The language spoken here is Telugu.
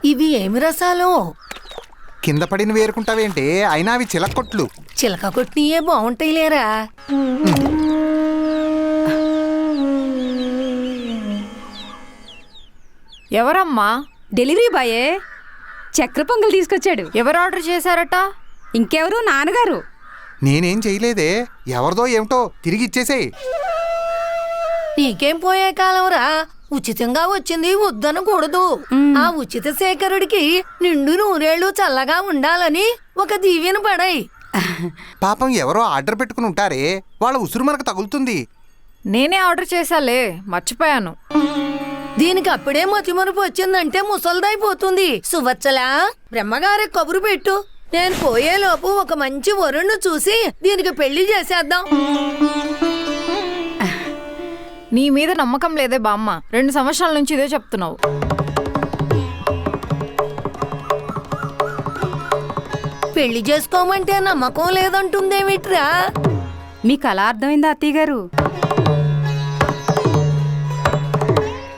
ఇవి ఏమి రసాలు? కింద పడిన వేరుకుంటావేంటి? అయినా అవి చిలక్కొట్లు. చిలక కొట్టినయే బాగుంటాయి లేరా. ఎవరమ్మా? డెలివరీ బాయే చక్కెర పొంగల్ తీసుకొచ్చాడు. ఎవరు ఆర్డర్ చేశారట? ఇంకెవరు? నాన్నగారు. నేనేం చేయలేదే. ఎవరిదో ఏమిటో తిరిగి ఇచ్చేసేయ్. నీకేం పోయే కాలంరా, ఉచితంగా వచ్చింది వద్దనకూడదు. ఆ ఉచిత సేకరుడికి నిండు నూరేళ్లు చల్లగా ఉండాలని ఒక దీవెన పడాయి. పాపం ఎవరో ఆర్డర్ పెట్టుకుని ఉంటారే, వాళ్ళ ఉసురు మనకు తగులుతుంది. నేనే ఆర్డర్ చేశాలే, మర్చిపోయాను. దీనికి అప్పుడే మతిమరుపు వచ్చిందంటే ముసల్దైపోతుంది. సువత్సలా, బ్రహ్మగారి కబురు పెట్టు. నేను పోయేలోపు ఒక మంచి వరుణ్ణి చూసి దీనికి పెళ్లి చేసేద్దాం. నీ మీద నమ్మకం లేదే బామ్మ, 2 సంవత్సరాల నుంచి ఇదే చెప్తున్నావు. పెళ్లి చేసుకోమంటే నమ్మకం లేదంటుందేమిట్రా? మీకు అలా అర్థమైందా అత్తయ్య గారు?